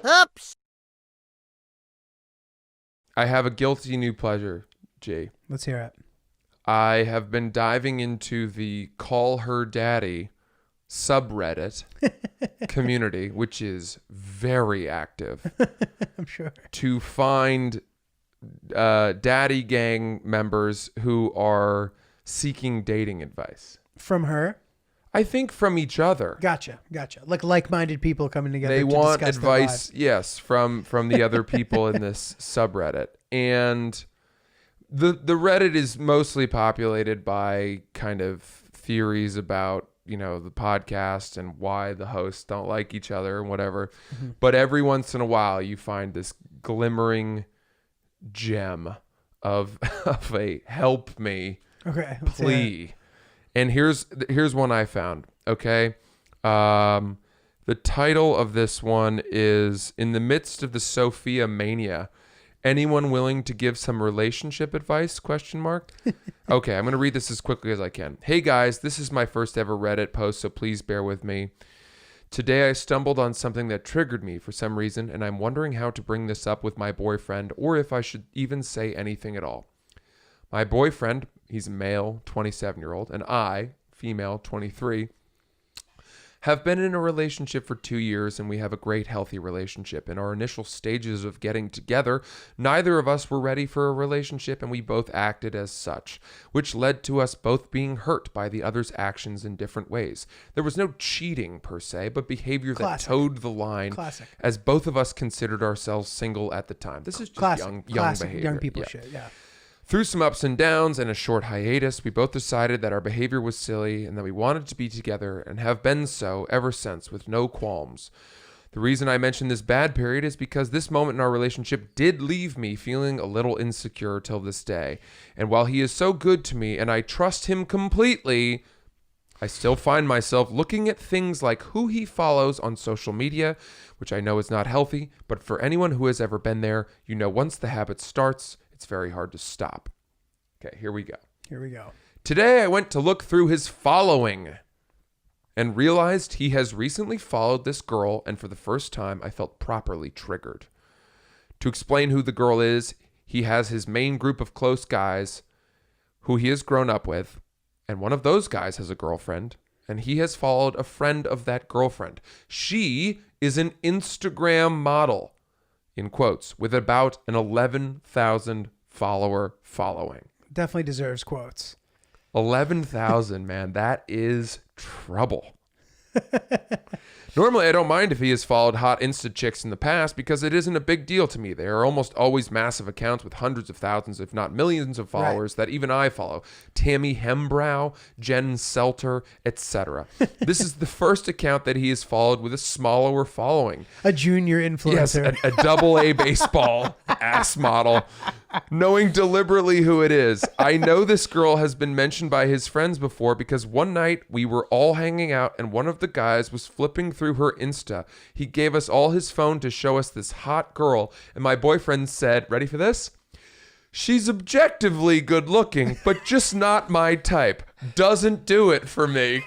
Oops. I have a guilty new pleasure, G. Let's hear it. I have been diving into the Call Her Daddy subreddit community, which is very active, I'm sure. to find daddy gang members who are seeking dating advice. From her? I think from each other. Gotcha. Like-minded people coming together. They to want discuss their advice, lives. yes, from the other people in this subreddit. And the Reddit is mostly populated by kind of theories about, you know, the podcast and why the hosts don't like each other and whatever. Mm-hmm. But every once in a while you find this glimmering gem of a help me plea. And here's one I found. Okay. The title of this one is "In the Midst of the Sophia Mania. Anyone willing to give some relationship advice? ? Okay, I'm going to read this as quickly as I can. Hey guys, this is my first ever Reddit post, so please bear with me. Today I stumbled on something that triggered me for some reason, and I'm wondering how to bring this up with my boyfriend, or if I should even say anything at all. My boyfriend, he's a male, 27-year-old, and I, female, 23, have been in a relationship for 2 years, and we have a great, healthy relationship. In our initial stages of getting together, neither of us were ready for a relationship, and we both acted as such, which led to us both being hurt by the other's actions in different ways. There was no cheating, per se, but behavior that towed the line, as both of us considered ourselves single at the time. This is just young behavior. Young people shit, yeah. Through some ups and downs and a short hiatus, we both decided that our behavior was silly and that we wanted to be together and have been so ever since with no qualms. The reason I mention this bad period is because this moment in our relationship did leave me feeling a little insecure till this day. And while he is so good to me and I trust him completely, I still find myself looking at things like who he follows on social media, which I know is not healthy, but for anyone who has ever been there, you know once the habit starts, it's very hard to stop. Okay, here we go. Today I went to look through his following and realized he has recently followed this girl, and for the first time I felt properly triggered. To explain who the girl is, he has his main group of close guys who he has grown up with, and one of those guys has a girlfriend, and he has followed a friend of that girlfriend. She is an Instagram model, in quotes, with about an 11,000 follower following. Definitely deserves quotes. 11,000, man. That is trouble. Normally, I don't mind if he has followed hot Insta chicks in the past because it isn't a big deal to me. They are almost always massive accounts with hundreds of thousands, if not millions of followers that even I follow. Tammy Hembrow, Jen Selter, etc. This is the first account that he has followed with a smaller following. A junior influencer. Yes, a double-A baseball ass model. Knowing deliberately who it is. I know this girl has been mentioned by his friends before because one night we were all hanging out and one of the guys was flipping through her Insta. He gave us all his phone to show us this hot girl, and my boyfriend said, ready for this? She's objectively good looking, but just not my type. Doesn't do it for me.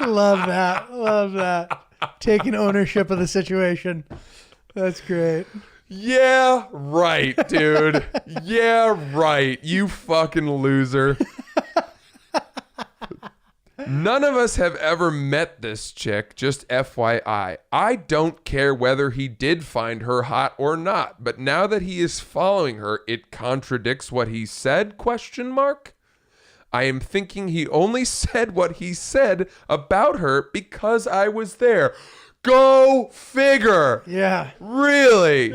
Love that. Taking ownership of the situation. That's great. Yeah, right, dude. Yeah, right. You fucking loser. None of us have ever met this chick, just FYI. I don't care whether he did find her hot or not, but now that he is following her, it contradicts what he said, ? I am thinking he only said what he said about her because I was there. Go figure. Yeah. Really?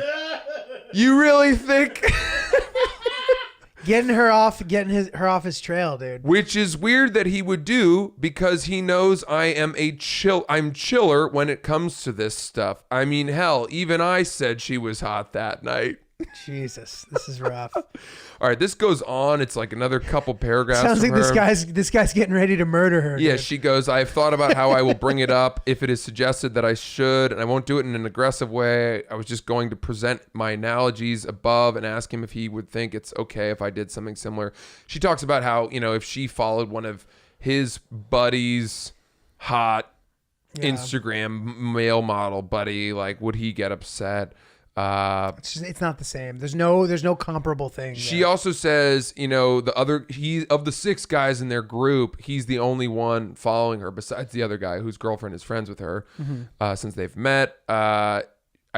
You really think? Getting her off his trail, dude. Which is weird that he would do because he knows I'm chiller when it comes to this stuff. I mean, hell, even I said she was hot that night. Jesus, this is rough. All right, this goes on. It's like another couple paragraphs. Sounds like her. this guy's getting ready to murder her. Yeah, dude. she goes, I've thought about how I will bring it up if it is suggested that I should, and I won't do it in an aggressive way. I was just going to present my analogies above and ask him if he would think it's okay if I did something similar. She talks about how, if she followed one of his buddies' hot Instagram male model buddy. Like, would he get upset? It's not the same. There's no comparable thing. She also says, of the 6 guys in their group, he's the only one following her besides the other guy whose girlfriend is friends with her since they've met. I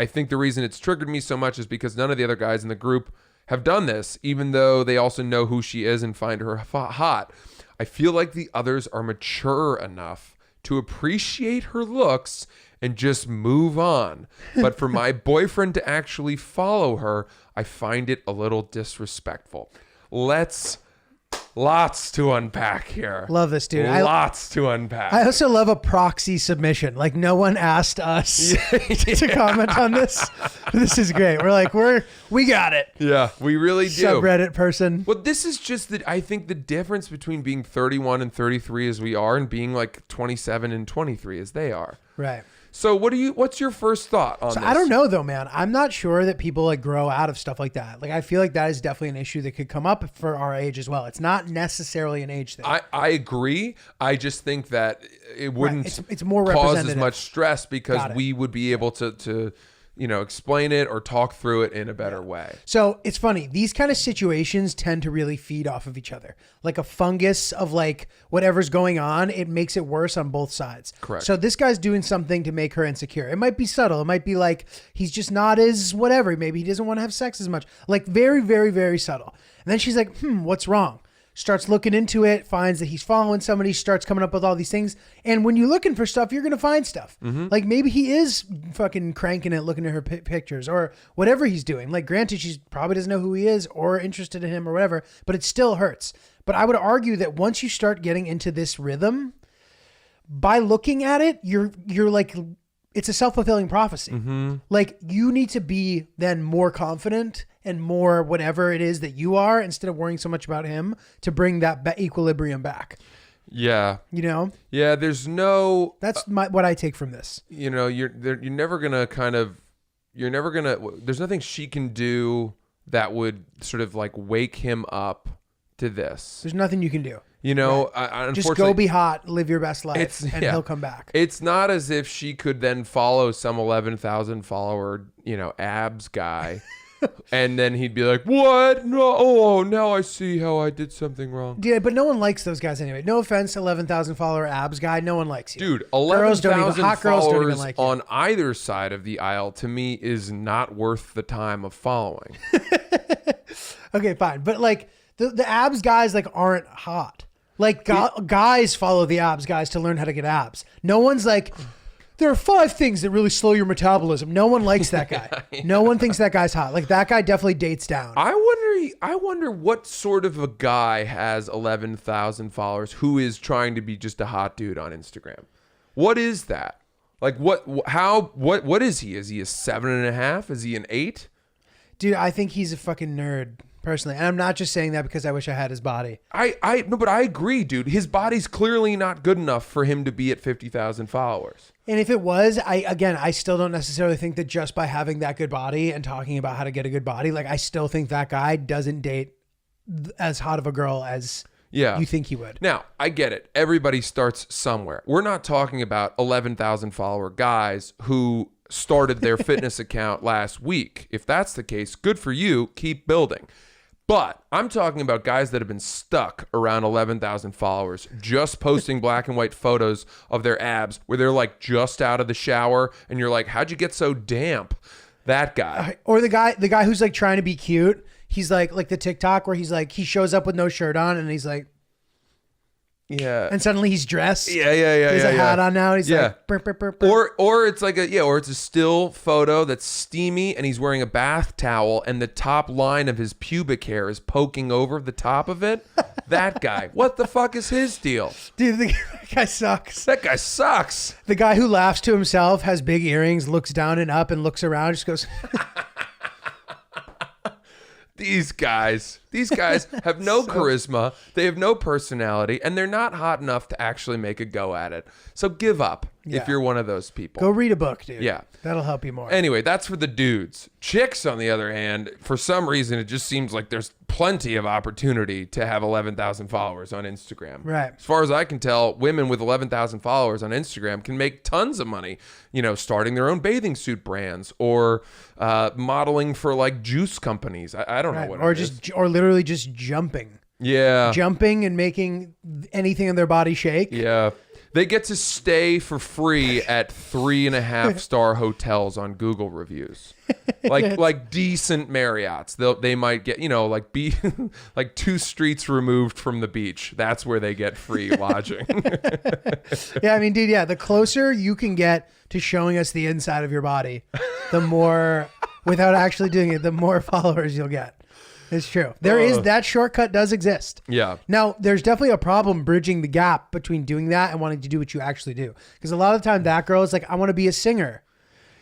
think the reason it's triggered me so much is because none of the other guys in the group have done this, even though they also know who she is and find her hot. I feel like the others are mature enough to appreciate her looks and just move on. But for my boyfriend to actually follow her, I find it a little disrespectful. Lots to unpack here. Love this, dude. Lots to unpack. I also love a proxy submission. Like, no one asked us to comment on this. This is great. We're like, we got it. Yeah, we really do. Subreddit person. Well, this is just that I think the difference between being 31 and 33 as we are and being like 27 and 23 as they are. Right. So what's your first thought on this? I don't know though, man. I'm not sure that people like grow out of stuff like that. Like, I feel like that is definitely an issue that could come up for our age as well. It's not necessarily an age thing. I agree. I just think that it wouldn't it's more cause as representative. much stress because we would be able to explain it or talk through it in a better way. So it's funny. These kind of situations tend to really feed off of each other. Like a fungus of like whatever's going on, it makes it worse on both sides. Correct. So this guy's doing something to make her insecure. It might be subtle. It might be like he's just not as whatever. Maybe he doesn't want to have sex as much. Like very, very, very subtle. And then she's like, what's wrong? Starts looking into it, finds that he's following somebody, starts coming up with all these things. And when you're looking for stuff, you're going to find stuff. Like maybe he is fucking cranking it, looking at her pictures or whatever he's doing. Like granted, she probably doesn't know who he is or interested in him or whatever, but it still hurts. But I would argue that once you start getting into this rhythm, by looking at it, you're like, it's a self-fulfilling prophecy. Like you need to be then more confident and more whatever it is that you are instead of worrying so much about him to bring that equilibrium back. Yeah. Yeah, there's no... That's what I take from this. You're never going to there's nothing she can do that would sort of like wake him up to this. There's nothing you can do. Right. Just go be hot, live your best life, and he'll come back. It's not as if she could then follow some 11,000 follower, abs guy. And then he'd be like, what? No, now I see how I did something wrong. Yeah, but no one likes those guys anyway. No offense, 11,000 follower abs guy. No one likes you. Dude, 11,000 hot girls don't even followers like you. on either side of the aisle, to me, is not worth the time of following. Okay, fine. But like the abs guys like aren't hot. Like guys follow the abs guys to learn how to get abs. No one's like, there are 5 things that really slow your metabolism. No one likes that guy. No one thinks that guy's hot. Like that guy definitely dates down. I wonder what sort of a guy has 11,000 followers who is trying to be just a hot dude on Instagram. What is that? Like what is he? Is he a 7.5? Is he an 8? Dude, I think he's a fucking nerd. Personally, and I'm not just saying that because I wish I had his body. No, but I agree, dude. His body's clearly not good enough for him to be at 50,000 followers. And if it was, I still don't necessarily think that just by having that good body and talking about how to get a good body, like I still think that guy doesn't date as hot of a girl as you think he would. Now, I get it. Everybody starts somewhere. We're not talking about 11,000 follower guys who started their fitness account last week. If that's the case, good for you. Keep building. But I'm talking about guys that have been stuck around 11,000 followers, just posting black and white photos of their abs where they're like just out of the shower and you're like, how'd you get so damp? That guy. Or the guy who's like trying to be cute. He's like the TikTok where he's like, he shows up with no shirt on and he's like, yeah. And suddenly he's dressed. Yeah. He has a hat on now. And he's like, burr, burr, burr, burr. Or it's like or it's a still photo that's steamy and he's wearing a bath towel and the top line of his pubic hair is poking over the top of it. That guy. What the fuck is his deal? Dude, that guy sucks. That guy sucks. The guy who laughs to himself, has big earrings, looks down and up and looks around, just goes. These guys. These guys have no charisma. They have no personality, and they're not hot enough to actually make a go at it. So give up if you're one of those people. Go read a book, dude. Yeah. That'll help you more. Anyway, that's for the dudes. Chicks, on the other hand, for some reason, it just seems like there's plenty of opportunity to have 11,000 followers on Instagram. Right. As far as I can tell, women with 11,000 followers on Instagram can make tons of money, starting their own bathing suit brands or modeling for like juice companies. I don't know what or it just is. or literally just jumping. Yeah. Jumping and making anything in their body shake. Yeah. They get to stay for free at 3.5-star hotels on Google reviews, like decent Marriotts. They might get be like 2 streets removed from the beach. That's where they get free lodging. Yeah, I mean, dude. Yeah, the closer you can get to showing us the inside of your body, the more, without actually doing it, the more followers you'll get. It's true. There is that shortcut does exist. Yeah. Now, there's definitely a problem bridging the gap between doing that and wanting to do what you actually do. Because a lot of the time that girl is like, I want to be a singer.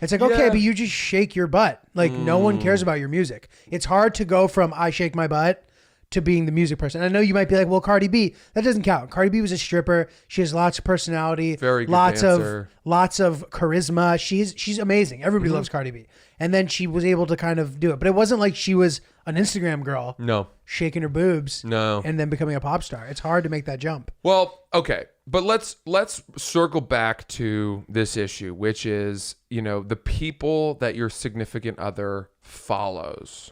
It's like, okay, but you just shake your butt. Like no one cares about your music. It's hard to go from I shake my butt to being the music person. I know you might be like, well, Cardi B, that doesn't count. Cardi B was a stripper. She has lots of personality, very good lots dancer. lots of charisma. She's amazing. Everybody loves Cardi B. And then she was able to kind of do it. But it wasn't like she was an Instagram girl. No. Shaking her boobs. No. And then becoming a pop star. It's hard to make that jump. Well, okay. But let's circle back to this issue, which is, the people that your significant other follows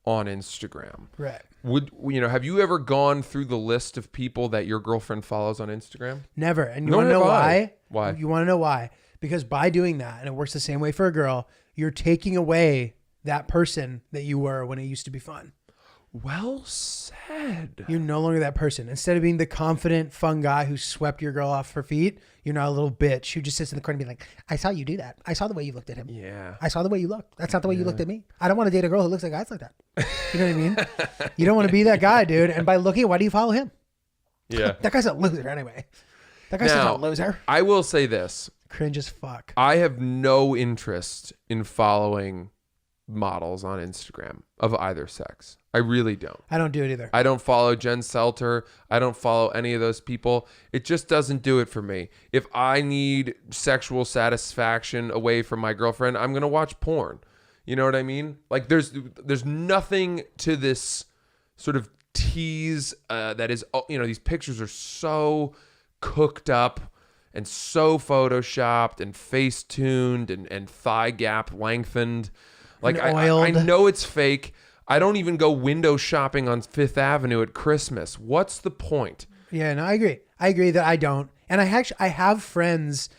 on Instagram. Right. Have you ever gone through the list of people that your girlfriend follows on Instagram? Never. And you want to know why? Why? You want to know why? Because by doing that, and it works the same way for a girl, you're taking away that person that you were when it used to be fun. Well said. You're no longer that person. Instead of being the confident, fun guy who swept your girl off her feet, you're now a little bitch who just sits in the corner and be like, I saw you do that. I saw the way you looked at him. Yeah. I saw the way you looked. That's not the way you looked at me. I don't want to date a girl who looks like guys like that. You know what I mean? You don't want to be that guy, dude. And by looking, why do you follow him? Yeah. That guy's a loser anyway. That guy's not a loser. I will say this. Cringe as fuck. I have no interest in following models on Instagram of either sex. I really don't. I don't do it either. I don't follow Jen Selter. I don't follow any of those people. It just doesn't do it for me. If I need sexual satisfaction away from my girlfriend, I'm going to watch porn. You know what I mean? Like there's nothing to this sort of tease that is, these pictures are so cooked up and so photoshopped and face tuned and thigh gap lengthened. Like I know it's fake. I don't even go window shopping on Fifth Avenue at Christmas. What's the point? Yeah, no, I agree. I agree that I don't. And I have friends.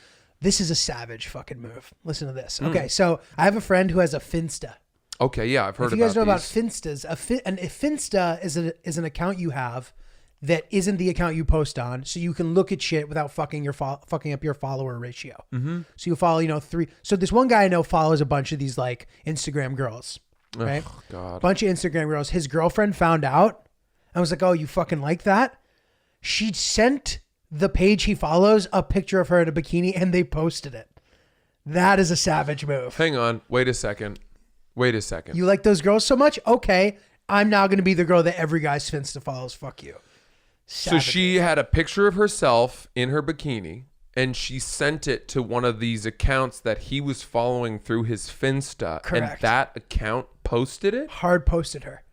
This is a savage fucking move. Listen to this. Okay, so I have a friend who has a Finsta. Okay, yeah, I've heard about these. If you guys know about Finstas, a Finsta is an account you have that isn't the account you post on, so you can look at shit without fucking up your follower ratio. Mm-hmm. So you follow, 3. So this one guy I know follows a bunch of these like Instagram girls, right? Oh, God. Bunch of Instagram girls. His girlfriend found out and was like, "Oh, you fucking like that?" She sent the page he follows a picture of her in a bikini, and they posted it. That is a savage move. Hang on. Wait a second. You like those girls so much? Okay, I'm now going to be the girl that every guy's Finsta follows. Fuck you. So she had a picture of herself in her bikini, and she sent it to one of these accounts that he was following through his Finsta. Correct. And that account posted it? Hard posted her.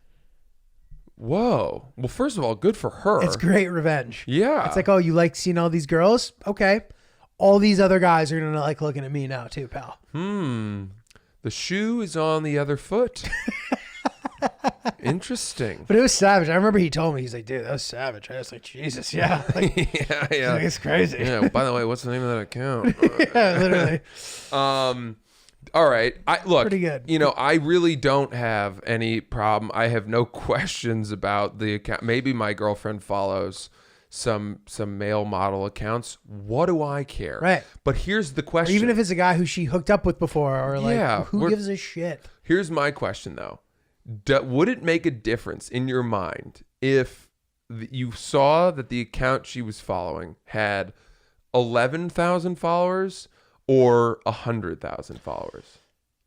Whoa. Well, first of all, good for her. It's great revenge. Yeah. It's like, oh, you like seeing all these girls? Okay. All these other guys are going to like looking at me now too, pal. The shoe is on the other foot. Interesting. But it was savage. I remember he told me, he's like, dude, that was savage. I was like, Jesus, yeah. Like, yeah. Like, it's crazy. Yeah. Well, by the way, what's the name of that account? Yeah, literally. All right. Look, pretty good. I really don't have any problem. I have no questions about the account. Maybe my girlfriend follows some male model accounts. What do I care? Right. But here's the question. Or even if it's a guy who she hooked up with before, or like, who gives a shit? Here's my question though. Would it make a difference in your mind if you saw that the account she was following had 11,000 followers or 100,000 followers?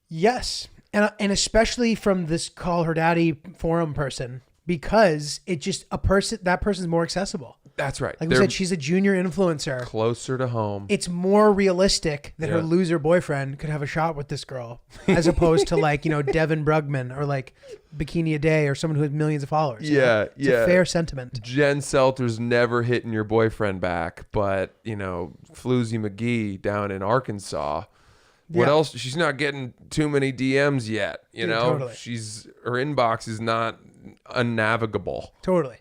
Yes. And especially from this Call Her Daddy forum person, because it just that person's more accessible. That's right. Like we said, she's a junior influencer. Closer to home. It's more realistic that her loser boyfriend could have a shot with this girl as opposed to like, Devin Brugman or like Bikini a Day or someone who has millions of followers. It's a fair sentiment. Jen Selter's never hitting your boyfriend back, but, Floozy McGee down in Arkansas, what else? She's not getting too many DMs yet, Dude, totally. Her inbox is not unnavigable. Totally.